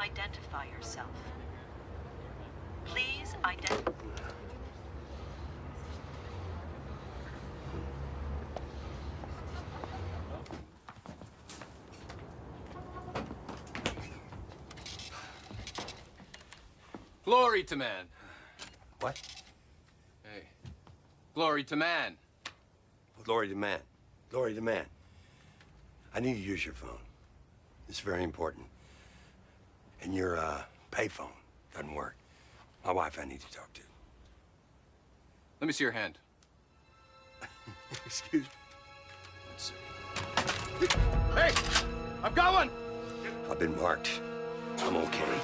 identify yourself. Please identify. Glory to man. What? Hey. Glory to man. Glory to man. Glory to man. I need to use your phone. It's very important. And your payphone doesn't work. My wife I need to talk to. Let me see your hand. Excuse me. Let's see. Hey! I've got one! I've been marked. I'm okay.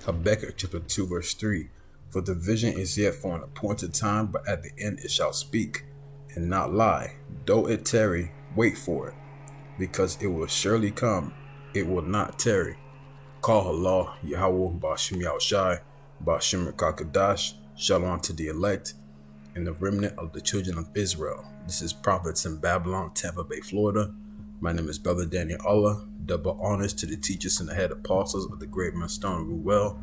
Habakkuk chapter 2 verse 3. For the vision is yet for an appointed time, but at the end it shall speak, and not lie. Though it tarry, wait for it, because it will surely come, it will not tarry. Call Allah, Yahweh, Ba'ashim Yahushai, Ba'ashim Kakadash, Shalom to the elect, and the remnant of the children of Israel. This is Prophets in Babylon, Tampa Bay, Florida. My name is Brother Daniel Allah. Double honors to the teachers and the head apostles of the great man Stone Ruel.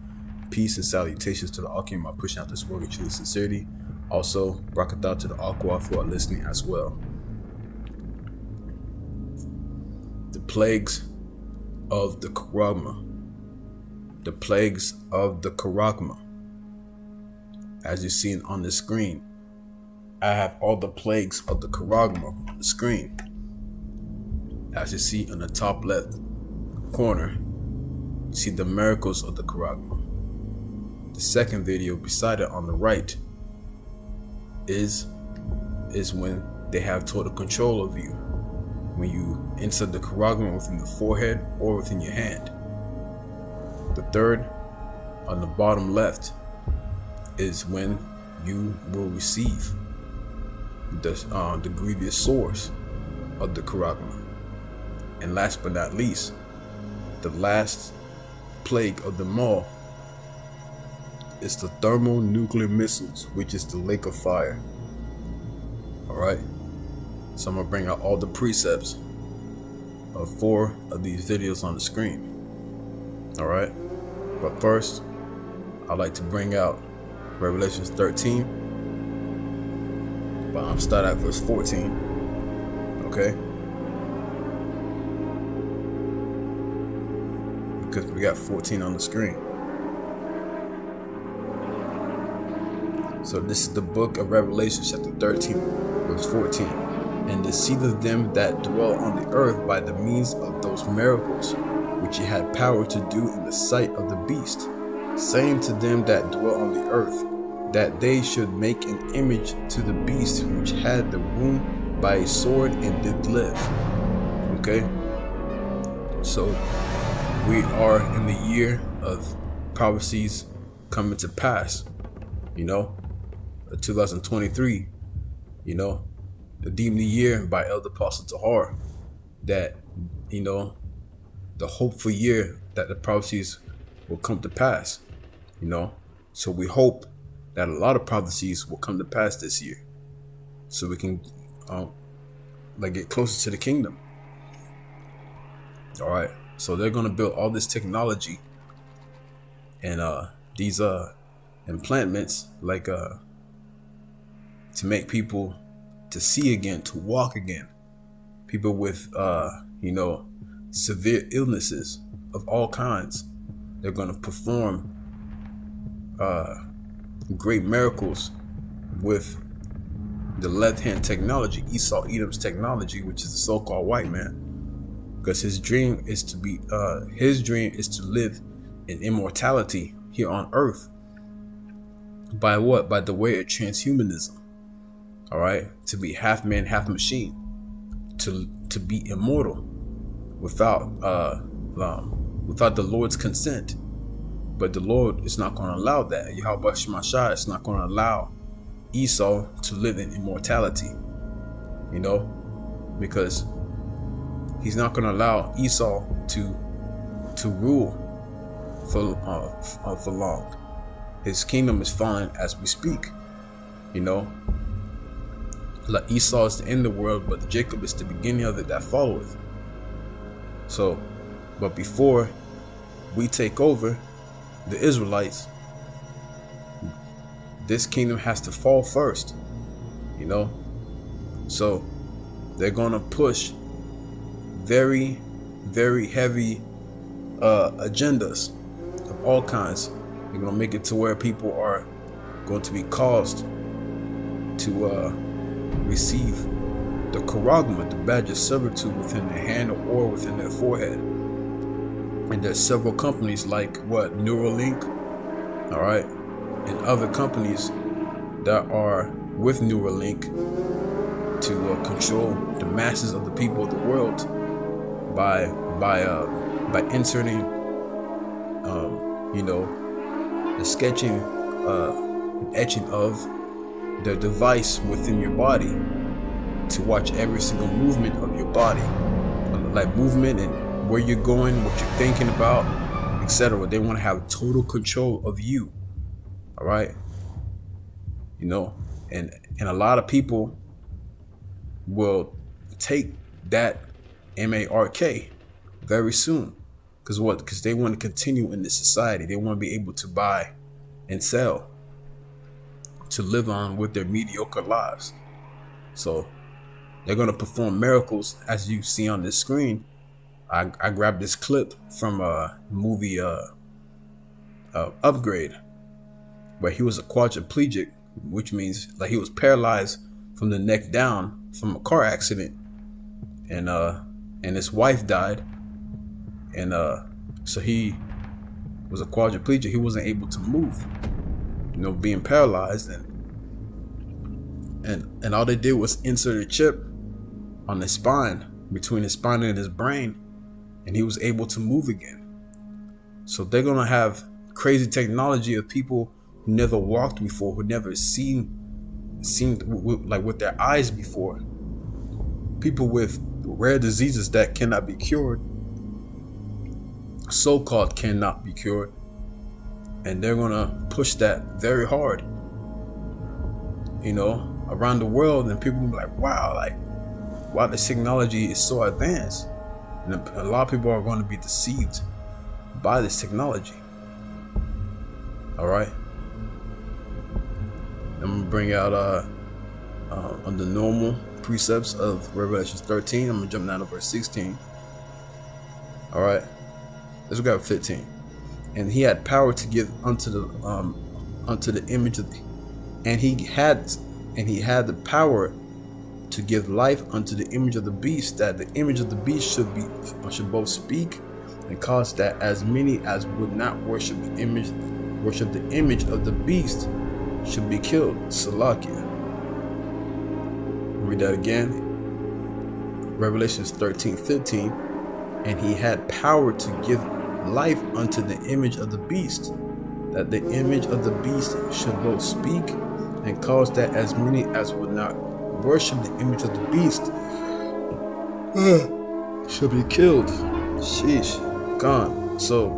Peace and salutations to the Akim by pushing out this word with true sincerity. Also, Brakatah to the Aqua who are listening as well. The plagues of the Charagma. The plagues of the Charagma. As you've seen on the screen, I have all the plagues of the Charagma on the screen. As you see in the top left corner, you see the miracles of the Charagma. The second video beside it on the right is when they have total control of you. When you insert the Charagma within the forehead or within your hand. The third on the bottom left is when you will receive the grievous source of the Charagma. And last but not least, the last plague of them all is the thermonuclear missiles, which is the lake of fire. Alright, so I'm going to bring out all the precepts of 4 of these videos on the screen. Alright, but first, I'd like to bring out Revelation 13, but I'm starting at verse 14. Okay? Because we got 14 on the screen. So this is the book of Revelation chapter 13 verse 14. And the seed of them that dwell on the earth by the means of those miracles which he had power to do in the sight of the beast, saying to them that dwell on the earth that they should make an image to the beast which had the wound by a sword and did live. Okay, so we are in the year of prophecies coming to pass, 2023, deemed the year by Elder Apostle Tahar that, the hopeful year that the prophecies will come to pass, So we hope that a lot of prophecies will come to pass this year so we can get closer to the kingdom. All right. So they're going to build all this technology and these implantments to make people to see again, to walk again. People with, severe illnesses of all kinds. They're going to perform great miracles with the left-hand technology, Esau Edom's technology, which is the so-called white man. Because his dream is to live in immortality here on earth. By what? By the way of transhumanism. All right, to be half man, half machine, to be immortal without the Lord's consent. But the Lord is not going to allow that. Yahweh Shemashah is not going to allow Esau to live in immortality. Because he's not going to allow Esau to rule for long. His kingdom is falling as we speak. You know, like Esau is the end of the world, but Jacob is the beginning of it that followeth. So, but before we take over the Israelites, this kingdom has to fall first. You know, so they're gonna push very, very heavy agendas of all kinds. They're gonna make it to where people are going to be caused to receive the charagma, the badge of servitude, within their hand or within their forehead. And there's several companies like Neuralink, all right, and other companies that are with Neuralink to control the masses of the people of the world by inserting, you know, the sketching, and etching of the device within your body to watch every single movement of your body, like movement and where you're going, what you're thinking about, etc. They want to have total control of you. All right, you know, and a lot of people will take that mark very soon. Because they want to continue in this society. They want to be able to buy and sell, to live on with their mediocre lives. So they're going to perform miracles, as you see on this screen. I grabbed this clip from a movie Upgrade, where he was a quadriplegic, which means like he was paralyzed from the neck down from a car accident, and his wife died, and so he was a quadriplegic. He wasn't able to move, you know, being paralyzed, and all they did was insert a chip on his spine, between his spine and his brain, and he was able to move again. So they're gonna have crazy technology of people who never walked before, who never seen like with their eyes before, people with rare diseases that cannot be cured, so-called cannot be cured, and they're gonna push that very hard, you know, around the world. And people will be like, wow, like, wow, this technology is so advanced. And a lot of people are going to be deceived by this technology. All right, I'm gonna bring out on the normal precepts of Revelation 13. I'm gonna jump down to verse 16. All right, let's go at 15. And he had power to give unto the image of the, and he had the power to give life unto the image of the beast, that the image of the beast should both speak and cause that as many as would not worship the image of the beast should be killed. Salakia. Read that again. Revelations 13:15. And he had power to give life unto the image of the beast, that the image of the beast should both speak and cause that as many as would not worship the image of the beast should be killed. Sheesh. Gone. So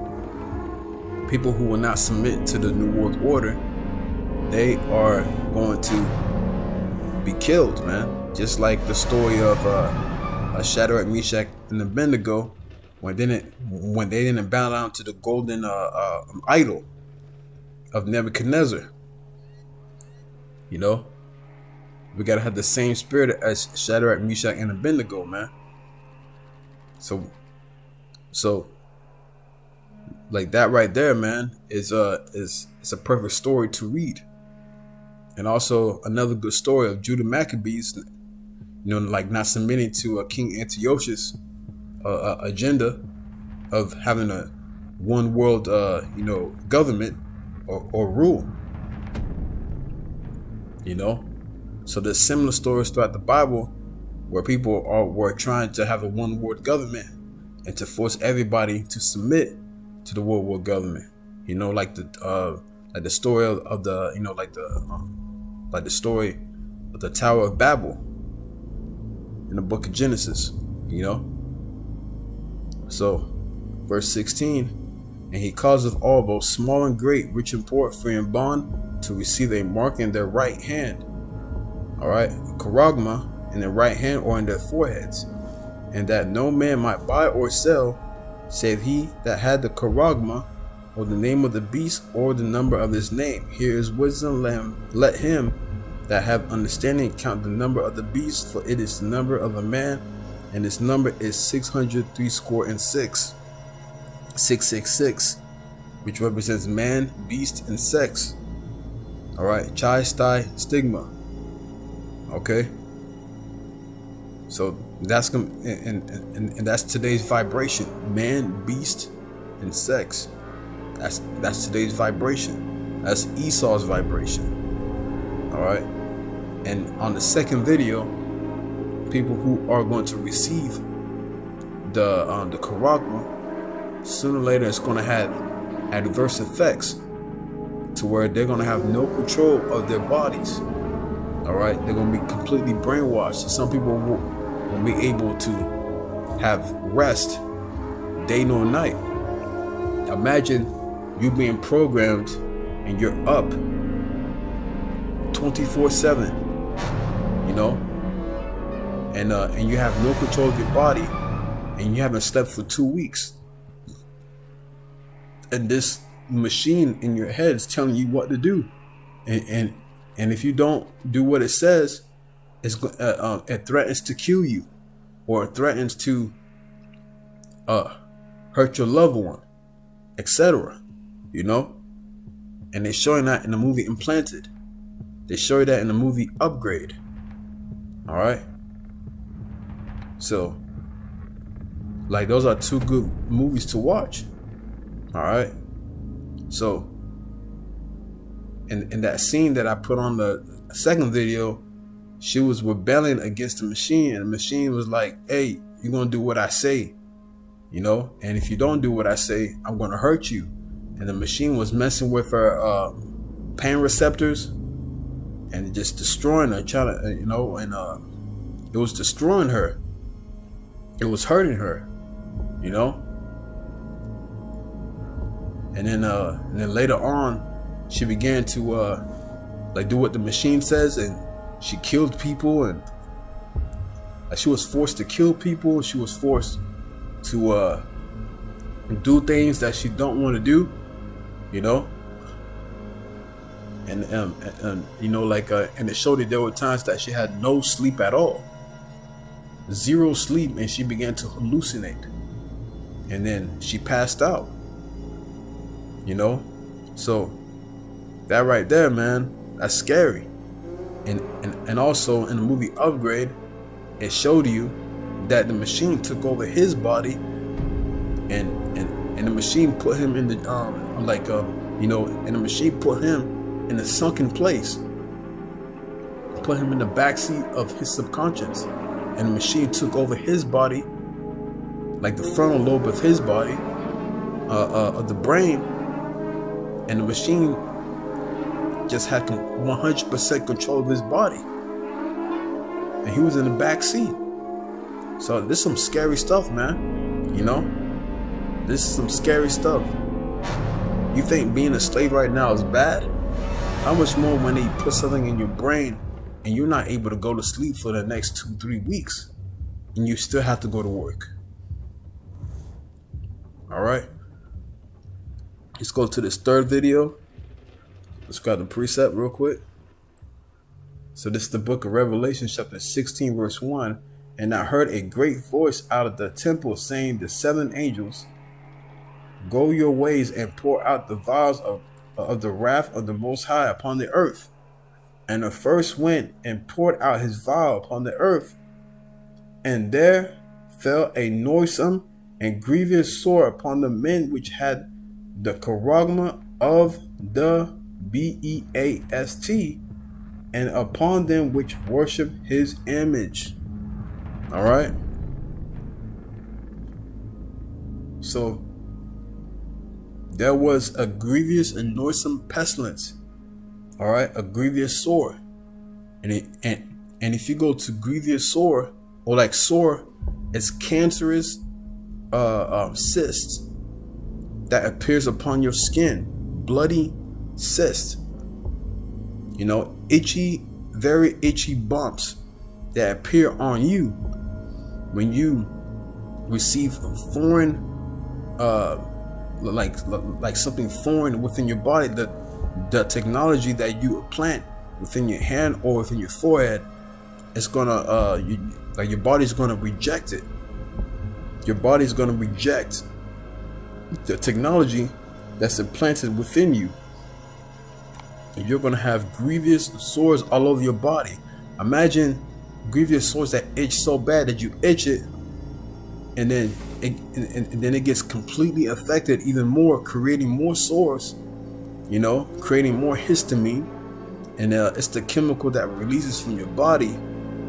people who will not submit to the New World Order, they are going to be killed, man. Just like the story of Shadrach, Meshach, and Abednego, when they didn't bow down to the golden idol of Nebuchadnezzar. You know, we gotta have the same spirit as Shadrach, Meshach, and Abednego, man. So like that right there, man, is a perfect story to read. And also another good story of Judah Maccabees, you know, like not submitting to King Antiochus' agenda of having a one world, you know, government or rule. You know, so there's similar stories throughout the Bible where people were trying to have a one world government and to force everybody to submit to the world government. You know, like the story of the, you know, like the story of the Tower of Babel in the book of Genesis. You know, So, verse 16, and he causeth all, both small and great, rich and poor, free and bond, to receive a mark in their right hand. All right, charagma in their right hand or in their foreheads, and that no man might buy or sell, save he that had the charagma, or the name of the beast, or the number of his name. Here is wisdom. Let him that have understanding count the number of the beast, for it is the number of a man, and its number is 666, 666, which represents man, beast, and sex. All right, chi, sty, stigma. Okay, so that's gonna and that's today's vibration: man, beast, and sex. That's today's vibration. That's Esau's vibration. All right, and on the second video, people who are going to receive the charagma, sooner or later it's going to have adverse effects to where they're going to have no control of their bodies. All right, they're going to be completely brainwashed. Some people will be able to have rest day nor night. Imagine you being programmed and you're up 24/7, you know, and you have no control of your body, and you haven't slept for 2 weeks, and this machine in your head is telling you what to do, and if you don't do what it says, it threatens to kill you, or it threatens to hurt your loved one, etc. You know, and they're showing that in the movie Implanted. They show you that in the movie Upgrade. All right. So, like, those are two good movies to watch. All right. So, in that scene that I put on the second video, she was rebelling against the machine, and the machine was like, "Hey, you're gonna do what I say, you know, and if you don't do what I say, I'm gonna hurt you." And the machine was messing with her pain receptors and just destroying her, trying to, you know, and it was destroying her. It was hurting her, you know. And then later on, she began to like do what the machine says, and she killed people, and she was forced to kill people. She was forced to do things that she don't want to do, you know. And you know, like and it showed that there were times that she had no sleep at all, zero sleep, and she began to hallucinate, and then she passed out, you know. So that right there, man, that's scary. And also in the movie Upgrade, it showed you that the machine took over his body, and the machine put him in the you know, and the machine put him in a sunken place, put him in the backseat of his subconscious, and the machine took over his body, like the frontal lobe of his body, of the brain, and the machine just had 100% control of his body, and he was in the back seat. So this is some scary stuff, man. You know, this is some scary stuff. You think being a slave right now is bad? How much more when they put something in your brain and you're not able to go to sleep for the next 2-3 weeks, and you still have to go to work? All right, let's go to this third video. Let's grab the preset real quick. So this is the book of Revelation, chapter 16, verse 1. And I heard a great voice out of the temple saying to 7 angels, "Go your ways and pour out the vials of the wrath of the Most High upon the earth." And the first went and poured out his vial upon the earth, and there fell a noisome and grievous sore upon the men which had the charagma of the beast, and upon them which worship his image. All right. So there was a grievous and noisome pestilence. All right, a grievous sore, and if you go to grievous sore, or like sore, it's cancerous cysts that appears upon your skin, bloody cysts, you know, itchy, very itchy bumps that appear on you when you receive foreign, like something foreign within your body. The technology that you implant within your hand or within your forehead, it's gonna your body's gonna reject it. Your body's gonna reject the technology that's implanted within you. And you're gonna have grievous sores all over your body. Imagine grievous sores that itch so bad that you itch it, and then it gets completely affected even more, creating more sores, you know, creating more histamine. And it's the chemical that releases from your body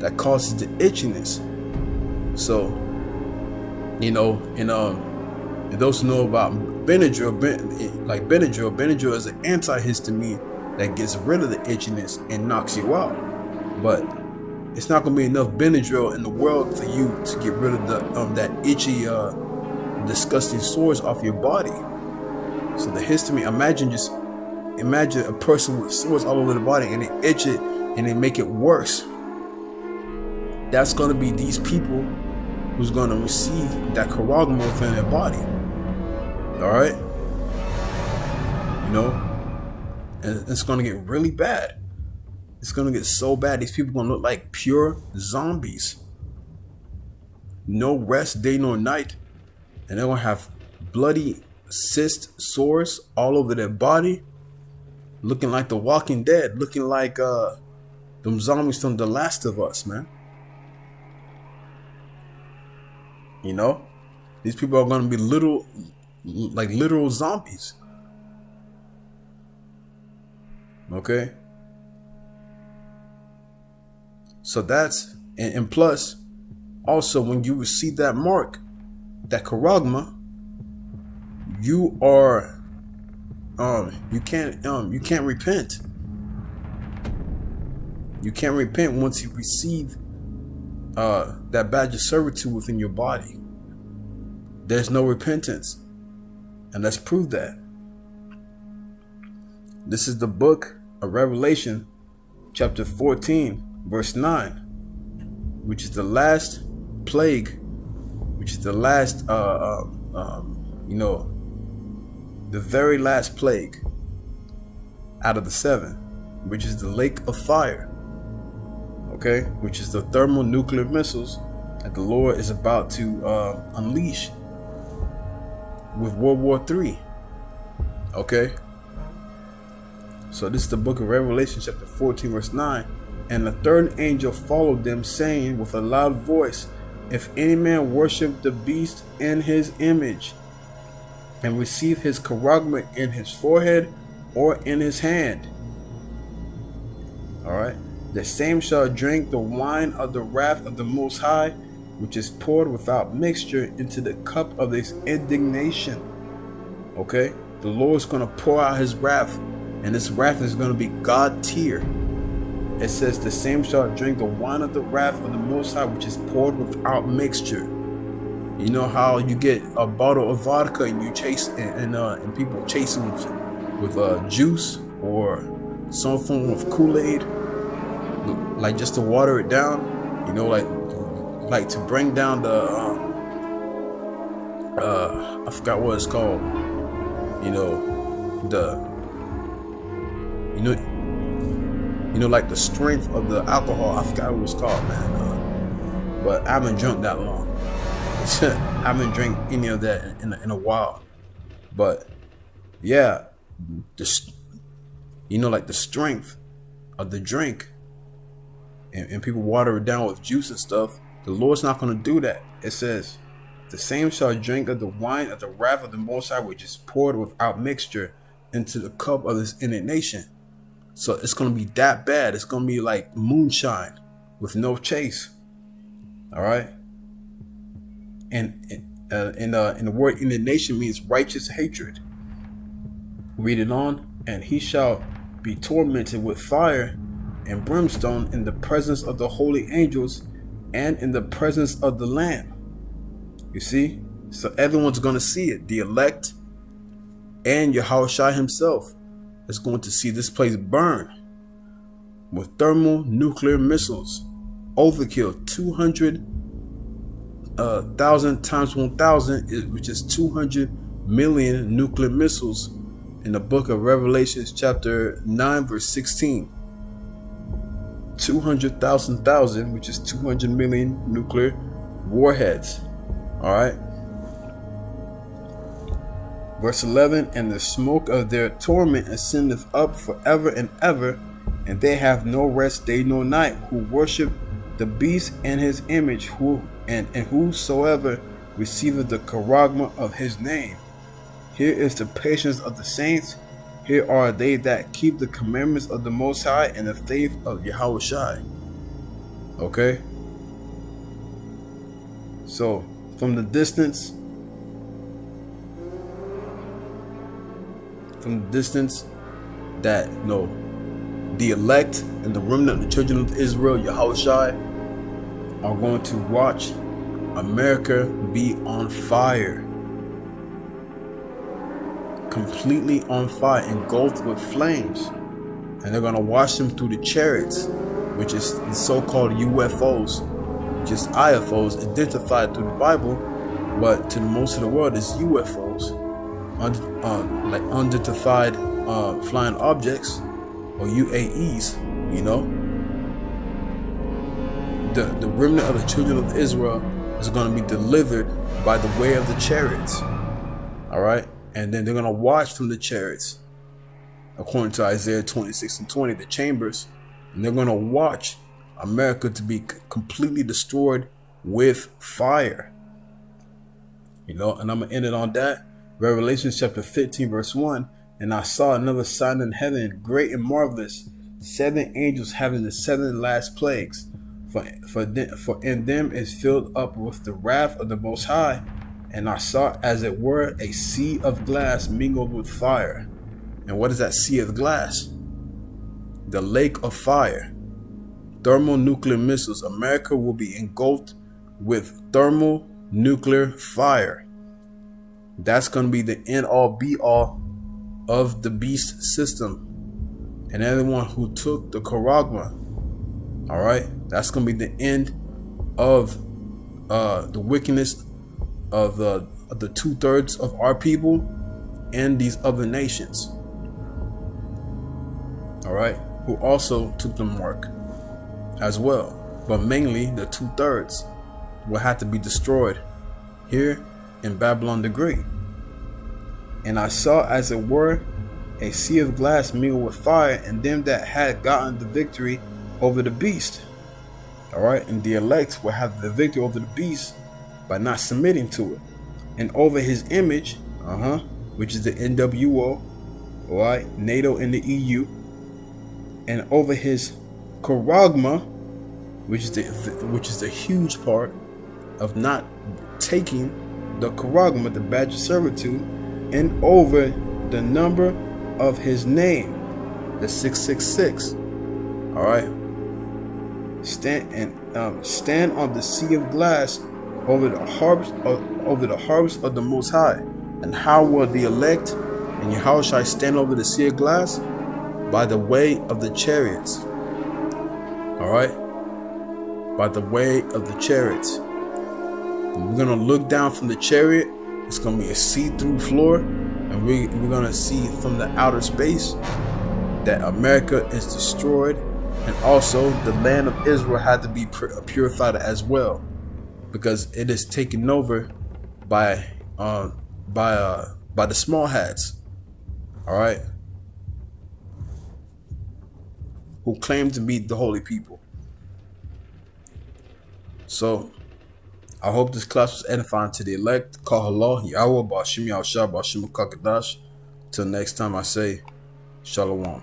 that causes the itchiness. So, you know, and those who know about Benadryl, Benadryl is an antihistamine that gets rid of the itchiness and knocks you out. But it's not gonna be enough Benadryl in the world for you to get rid of the that itchy, disgusting sores off your body. So the histamine, imagine a person with sores all over the body and they itch it and they make it worse. That's gonna be these people who's gonna receive that charagma within their body. All right, you know, and it's gonna get really bad. It's gonna get so bad. These people gonna look like pure zombies. No rest day nor night, and they're gonna have bloody cyst sores all over their body, looking like the Walking Dead, looking like them zombies from The Last of Us, man. You know, these people are gonna be literal zombies. Okay. So that's, and plus, also when you receive that mark, that charagma, you are, you can't repent. You can't repent once you receive that badge of servitude within your body. There's no repentance, and let's prove that. This is the book of Revelation, chapter 14, verse 9, which is the last plague, which is the last, you know, the very last plague out of the 7, which is the lake of fire. Okay, which is the thermonuclear missiles that the Lord is about to unleash with World War III. Okay, so this is the book of Revelation, chapter 14, verse 9. And the third angel followed them, saying with a loud voice, if any man worship the beast in his image, and receive his charagma in his forehead or in his hand, all right, the same shall drink the wine of the wrath of the Most High, which is poured without mixture into the cup of his indignation. Okay, the Lord's going to pour out his wrath, and this wrath is going to be God tier. It says the same shall drink the wine of the wrath of the Most High, which is poured without mixture. You know how you get a bottle of vodka and you chase and people chase it with juice or some form of Kool-Aid, like just to water it down, you know, like to bring down the I forgot what it's called, you know, like the strength of the alcohol. I forgot what it was called, man. But I haven't drunk that long. I haven't drank any of that in a while. But yeah, like the strength of the drink, and people water it down with juice and stuff. The Lord's not going to do that. It says, the same shall drink of the wine of the wrath of the Most High, which is poured without mixture into the cup of his indignation. So it's going to be that bad. It's going to be like moonshine with no chase. All right. And the word indignation means righteous hatred. Read it on. And he shall be tormented with fire and brimstone in the presence of the holy angels and in the presence of the Lamb. You see? So everyone's going to see it. The elect and Yahushua himself is going to see this place burn with thermonuclear missiles. Overkill 200,000 times 1,000, which is 200 million nuclear missiles in the book of Revelations chapter 9 verse 16. 200,000, which is 200 million nuclear warheads. Alright. Verse 11, and the smoke of their torment ascendeth up forever and ever, and they have no rest day nor night, who worship the beast and his image, and whosoever receiveth the charagma of his name. Here is the patience of the saints. Here are they that keep the commandments of the Most High and the faith of Yahushua. Okay? So, from the distance, that, the elect and the remnant of the children of Israel, Yahushua, are going to watch America be on fire. Completely on fire, engulfed with flames. And they're going to watch them through the chariots, which is the so-called UFOs, which is IFOs, identified through the Bible, but to most of the world is UFOs, like unidentified flying objects, or UAEs, The remnant of the children of Israel is going to be delivered by the way of the chariots. Alright? And then they're going to watch from the chariots, according to Isaiah 26:20, the chambers. And they're going to watch America to be completely destroyed with fire. And I'm going to end it on that. Revelation chapter 15 verse 1. And I saw another sign in heaven, great and marvelous, 7 angels having the 7 last plagues. For in them is filled up with the wrath of the Most High. And I saw as it were a sea of glass mingled with fire. And what is that sea of glass? The lake of fire. Thermonuclear missiles. America will be engulfed with thermonuclear fire. That's going to be the end all be all of the beast system. And everyone who took the charagma. Alright? That's going to be the end of the wickedness of the 2/3 of our people and these other nations. Alright? Who also took the mark as well. But mainly the 2/3 will have to be destroyed here in Babylon the Great. And I saw as it were a sea of glass mingled with fire, and them that had gotten the victory over the beast. Alright, and the elect will have the victory over the beast by not submitting to it. And over his image, which is the NWO, alright, NATO and the EU, and over his charagma, which is the huge part of not taking the charagma, the badge of servitude, and over the number of his name, the 666. All right. Stand on the sea of glass over the harps of the Most High. And how will the elect and Yahushua stand over the sea of glass? By the way of the chariots. All right. By the way of the chariots. And we're gonna look down from the chariot. It's gonna be a see-through floor, and we're gonna see from the outer space that America is destroyed, and also the land of Israel had to be purified as well, because it is taken over by the small hats. All right, who claim to be the holy people. So I hope this class was edifying to the elect. Kahala, Yahweh, Bashim Yahushua, Bashim Kakadash. Till next time I say, Shalom.